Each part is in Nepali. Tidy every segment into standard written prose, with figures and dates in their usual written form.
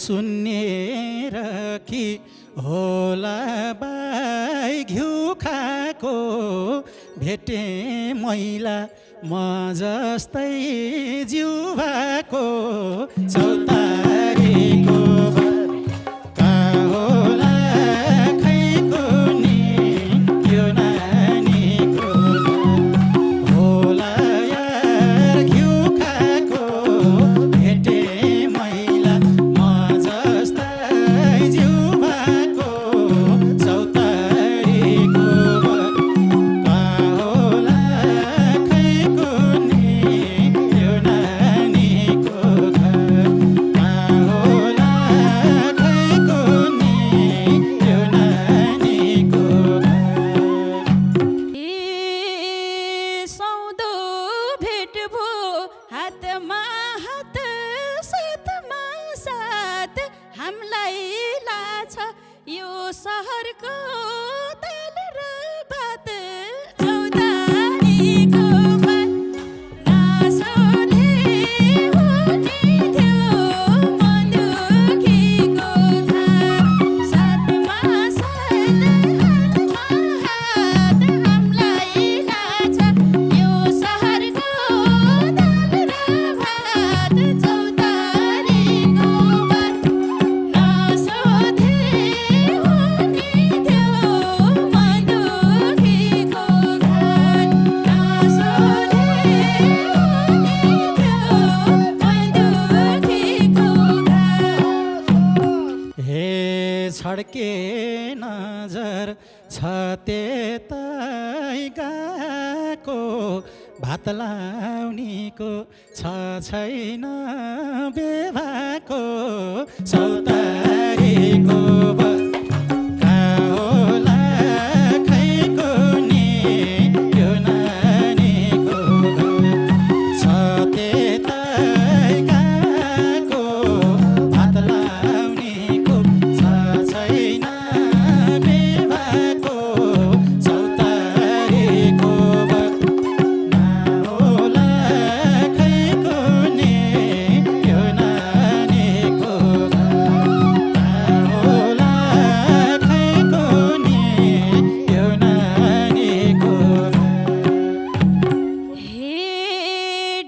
सुन्नेर कि होला बाई घिउ खाएको भेटे मैला म जस्तै जिउ भएको चौतारीको कहाँ होला खै कुनी यो नानीको होला यार घिउ खाएको भेटे मैला म जस्तै जिउ भएको चौतारीको कहाँ होला खै कुनी यो नानीको कहाँ होला खै कुनी यो नानीको सौदो भेट भो हातमा हात साथमा साथ हामीलाई लाछ यो सहरको दाल र भात चौतारीको बात नसोधे हुने थियो मन दुखीको घाट साथमा साथ हातमा हात हामीलाई लाछ यो सहरको दाल र भात चौतारीको बात नसोधे हुने थियो मन दुखीको घाट नसोधे हुने थियो मन दुखीको घाट हे छड्के नजर छ त्यतै गएको भात लाउनीको छ छैन बेभाको चौतारीको कहाँ होला खै कुनी यो नानीको छ त्यतै गएको भात लाउनीको छ छैन बेभाको चौतारीको कहाँ होला खै कुनी यो नानीको कहाँ होला खै कुनी यो नानीको हे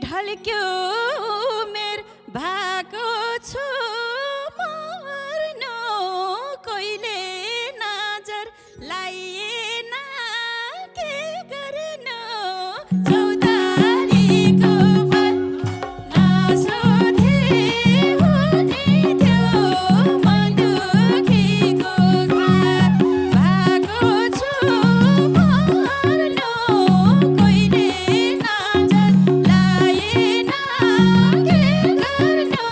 ढल्क्यो उमेर भएको छु मर्नु कोहीले नजर लाइएन के गर्नु चौतारीको बात नसोधे हुने थियो मन दुखीको घाट भएको छु मर्नु कोहीले नजर लाएन के गर्नु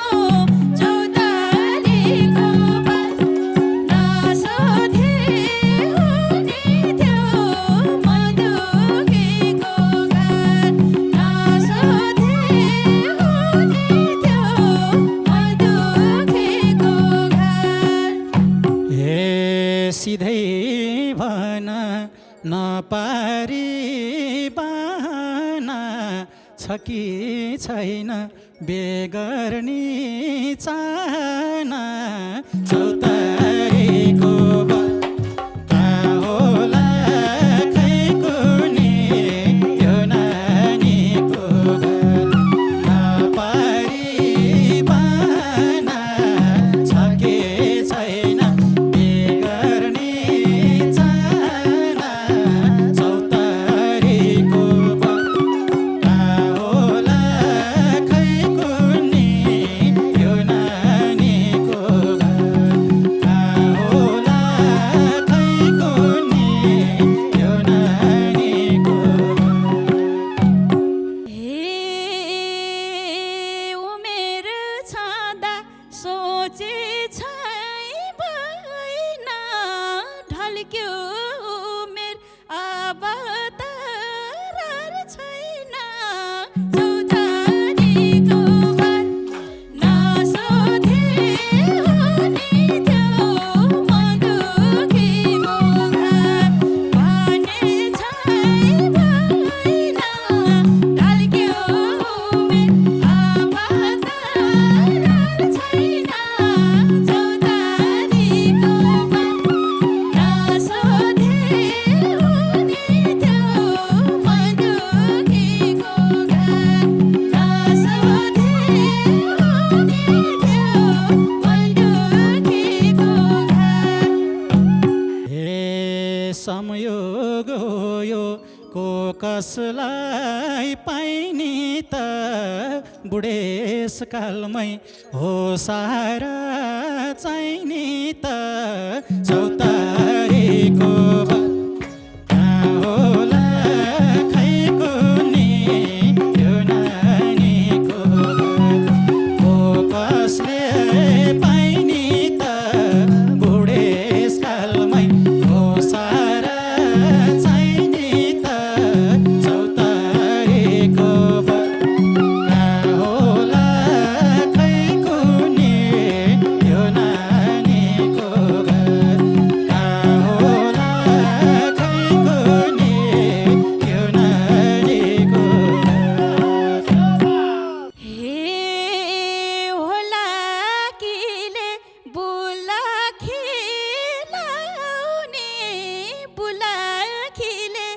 चौतारीको बात नसोधे हुने थियो मन दुखीको घाट नसोधे हुने थियो मन दुखीको घाट हे सिधै भन नपारी बहाना छ कि छैन बेगर्नी चाहना चौतारीको कहाँ होला खै कुनी यो नानीको नपारी बहाना छ कि छैन बेगर्नी चाहना चौतारीको कहाँ होला खै कुनी यो नानीको कहाँ कसलाई पाइनी त बुढेसकालमै हो सारा चाहिने त चौतारीको कहाँ होला खै कुनी यो नानीको हो कसले पाइनी त बुढेसकालमै हो सारा चाहिने त चौतारीको कहाँ होला खै कुनी यो नानीको कहाँ होला खै कुनी यो नानीको हे होला किले बुलाखीले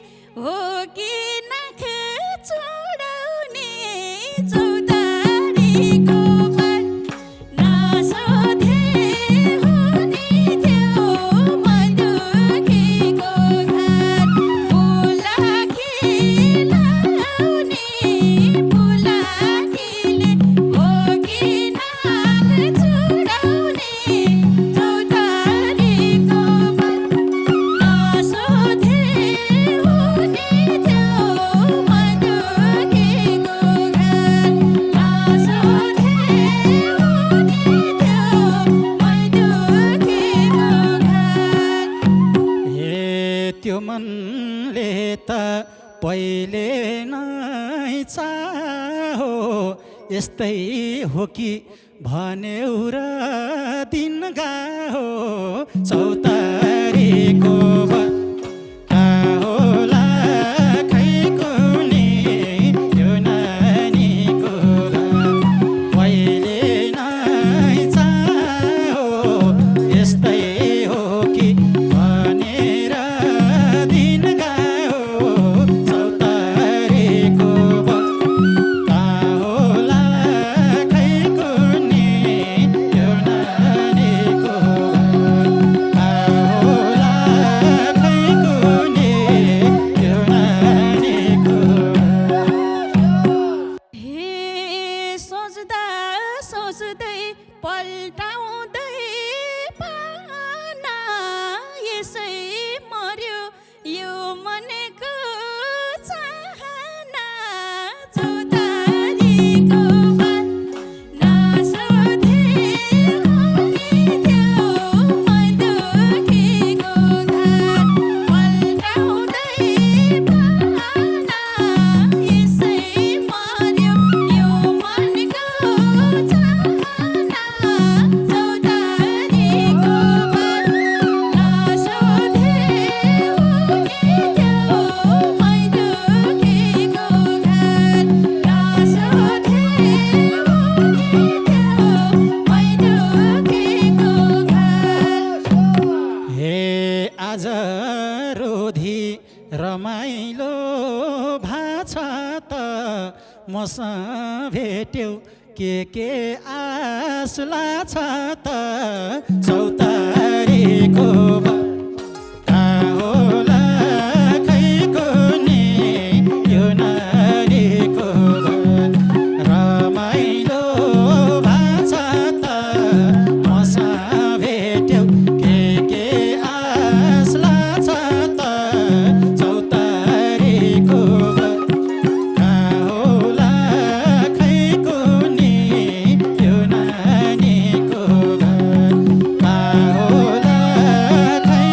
हो कि नख चोडाउने चौतारीको नसोधे हुने थियो मधुकीको घर बुलाखी लाउने बुलाखीले हो कि नख चोडाउने चौतारीको नसोधे हुने थियो मधुकीको घर नसोधे हुने थियो मधुकीको घर हे त्यो मनले त पहिले नै चाहो यस्तै हो कि भन्यो र दिन गाहो चौतारीको कहाँ होला खै कुनी यो नानीको पहिले नै चाहो यस्तै हो कि भनेर दिन गायो चौतारीको कहाँ होला खै कुनी यो नानीको कहाँ होला खै कुनी यो नानीको हे सोच्दा सोच्दै पल्टाउँदै पाना यसै मर्यो यो मनको चाहना चौतारीको नसोधे हुने थियो मधुकीको घर पल्टाउँदै पाना यसै मर्यो यो मनको चाहना चौतारीको नसोधे हुने थियो मधुकीको घर नसोधे हुने थियो मधुकीको घर हे आज रोधी रमाइलो भाछ त मसँग भेट्यौ के आस लाछ त चौतारीको कहाँ होला खै कुनी यो नानीको रमाइलो भाछ त मसँग भेट्यौ के आस लाछ त चौतारीको कहाँ होला खै कुनी यो नानीको कहाँ होला खै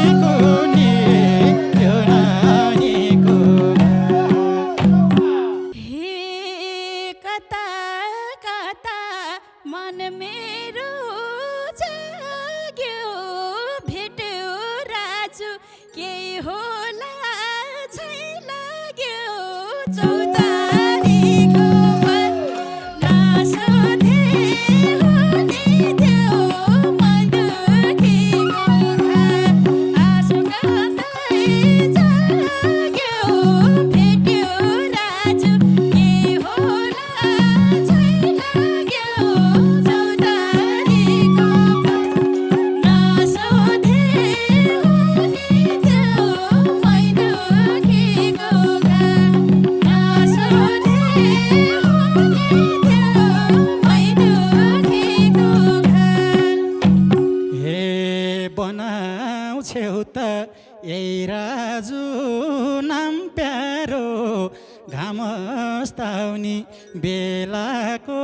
घाम अस्ताउने बेलाको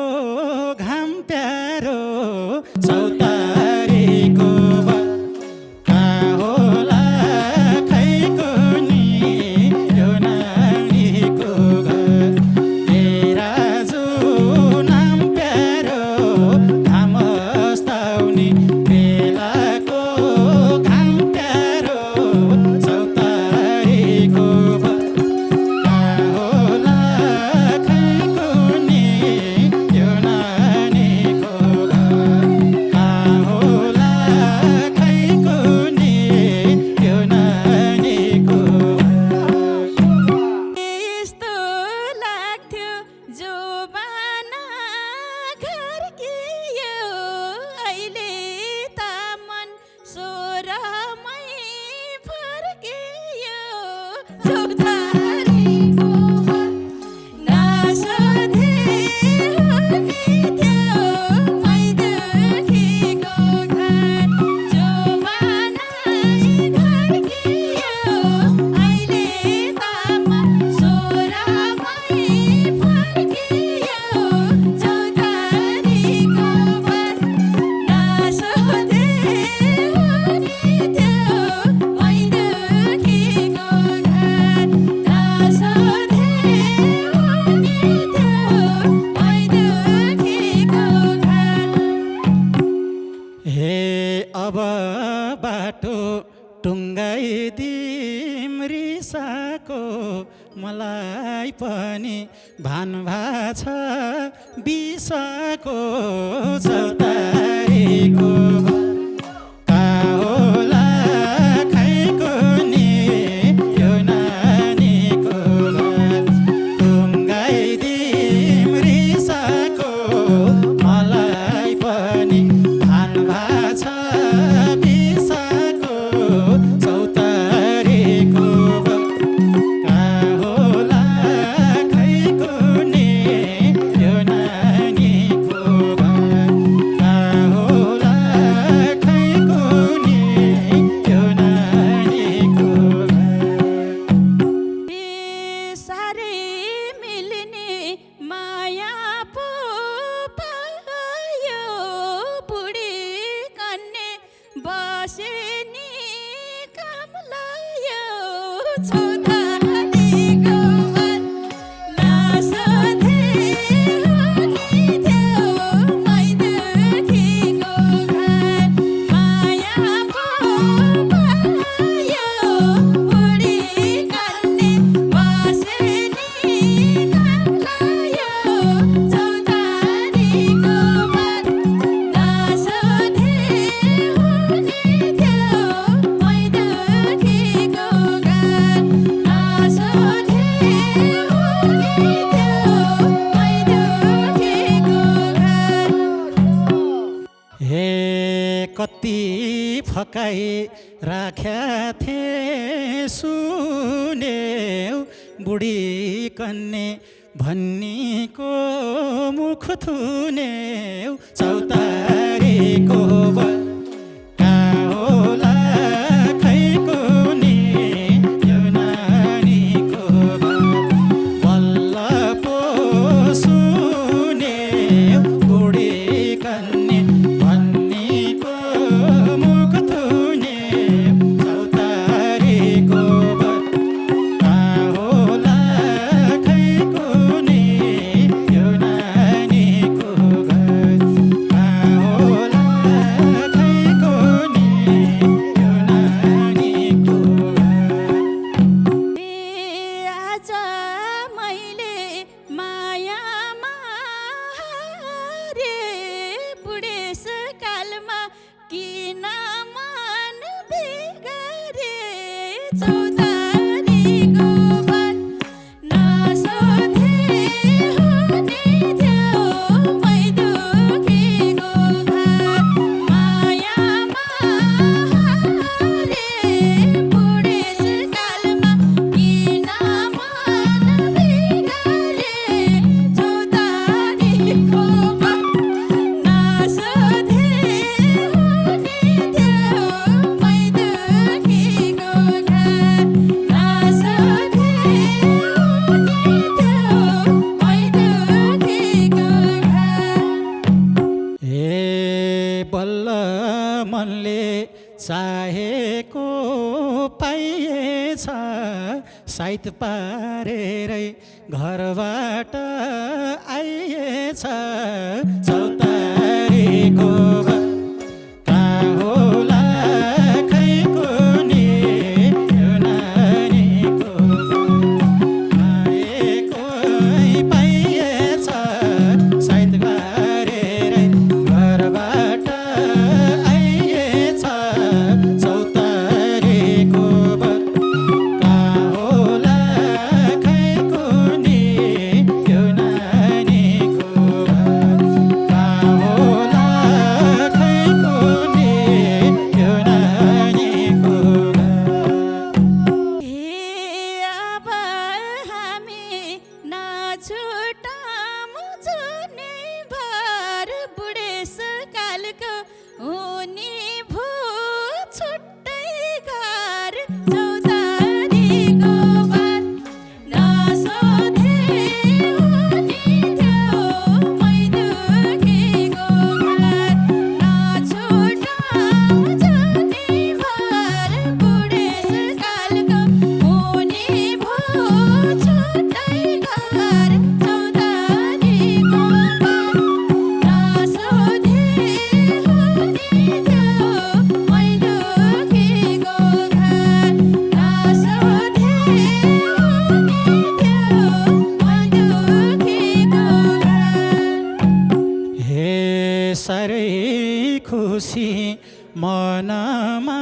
घाम प्यारो चौतारीको कहाँ होला खै कुनी यो नानीको घर राजु नाम प्यारो घाम अस्ताउने बेलाको घाम प्यारो चौतारीको कहाँ होला खै कुनी यो नानीको घर कहाँ होला खै कुनी यो नानीको यस्तो लाग्थ्यो जोबाना घर के यो अहिले त मन सोह्रमै फर्कियो चौतारीको नसोधे हुने थियो मैदेखिको घर जोबानै घर के यो अहिले त मन सोह्रमै फर्कियो चौतारीको नसोधे हुने थियो मैदेखिको घर नसोधे हुने थियो मैदेखिको घर हे अब बाटो टुङ्गाइदिम रिसाको मलाई पनि भान भाछ बिसाको चौतारीको कहाँ होला खै कुनी यो नानीको घर टुङ्गाइदिम रिसाको मलाई पनि भान भाछ बिसाको चौतारीको कहाँ होला खै कुनी यो नानीको घर कहाँ होला खै कुनी यो नानीको घर साह्रै मिल्ने माया पो पायो बुढी कन्ने बसे नि काम लायो चौतारीको मन नसोधे हुने थियो मैदेखिको घर माया पो पायो बुढी कन्ने बसे नि काम लायो चौतारीको मन नसोधे हुने थियो मैदेखिको घर नसोधे हुने थियो मैदेखिको घर हे कति फकाइ राख्या थिए सुन्यौ बुढी कन्ने भन्नीको मुख थुन्यौ चौतारीको कहाँ होला खै कुनी यो नानीको बल्ल पो सुन्यौ बुढी कन्ने भन्नीको मुख थुन्यौ चौतारीको कहाँ होला खै कुनी यो नानीको घर कहाँ होला साइत पारेरै घरबाट आइएछ चौतारीको घर कहाँ होला खै कुनी यो नानीको आएको पाइएछ साइत पारेरै घरबाट आइएछ चौतारीको घर कहाँ होला खै कुनी यो नानीको घर कहाँ होला खै कुनी यो नानीको घर हे अब हामी नछुटाऊँ जुनी भर बुढेसकालको हुने भो छुट्टै घर चौतारीको बात नसोधे हुने थियो मै दुखेको घर नछुटाऊँ जुनी भर बुढेसकालको हुने भो छुट्टै घर चौतारीको बात नसोधे हुने थियो मै दुखेको घर नसोधे हुने थियो मै दुखेको घर हे साह्रै खुसी मनमा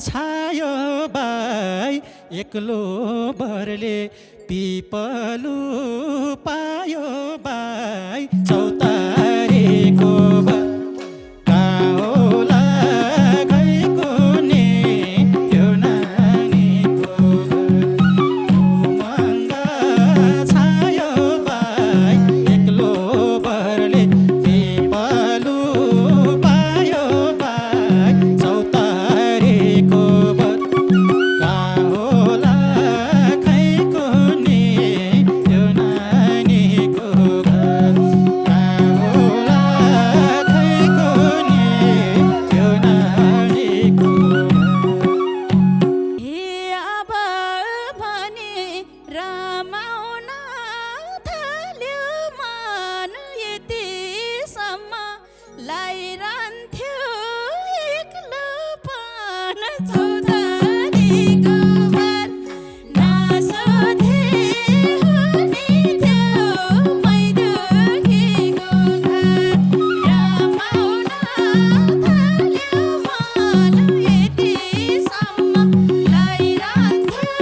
छायो बाई एक्लो बरले पिपलु पायो बाई चौतारीको घर कहाँ होला खै कुनी यो नानीको घर उमङ्ग छायो बाई एक्लो बरले पिपलु पायो बाई चौतारीको घर कहाँ होला खै कुनी यो नानीको घर कहाँ होला खै कुनी यो नानीको घर हे अब भने रमाउन थाल्यो मन यतिसम्म लाइरहन्थ्यो एक्लोपन चौतारीको घर नसोधे हुने थियो मै दुखेको घर रमाउन थाल्यो मन यतिसम्म लाइरहन्थ्यो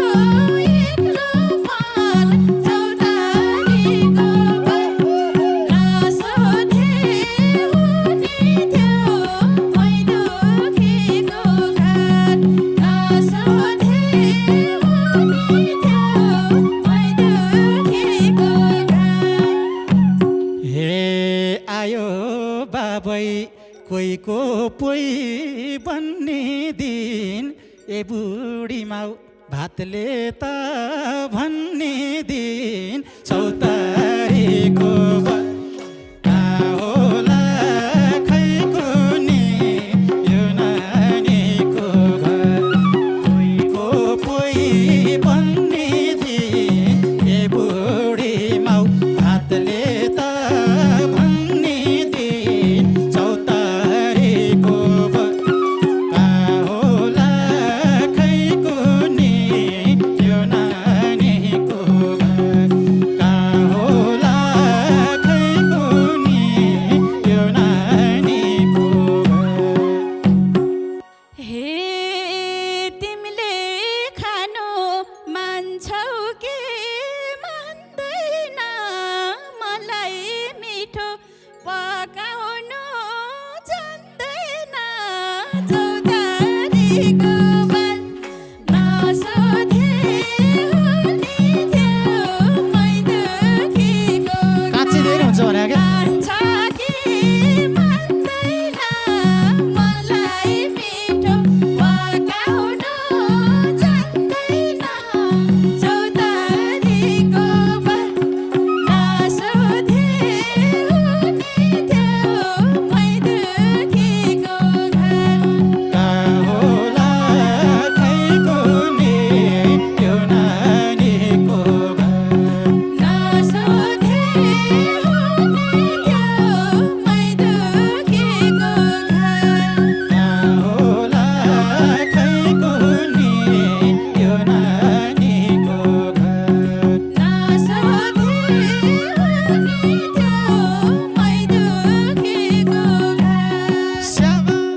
एक्लोपन चौतारीको घर नसोधे हुने थियो मै दुखेको घर नसोधे हुने थियो मै दुखेको घर हे आयो बाबै कोहीको पोइ बन्ने दिन ए बुढी माउ भातले त भन्ने दिन चौतारीको घर कहाँ होला खै कुनी यो नानीको घर कोहीको पोइ बन्ने दिन ए बुढी माउ भातले त भन्ने दिन चौतारीको घर कहाँ होला खै कुनी यो नानीको घर कहाँ होला नख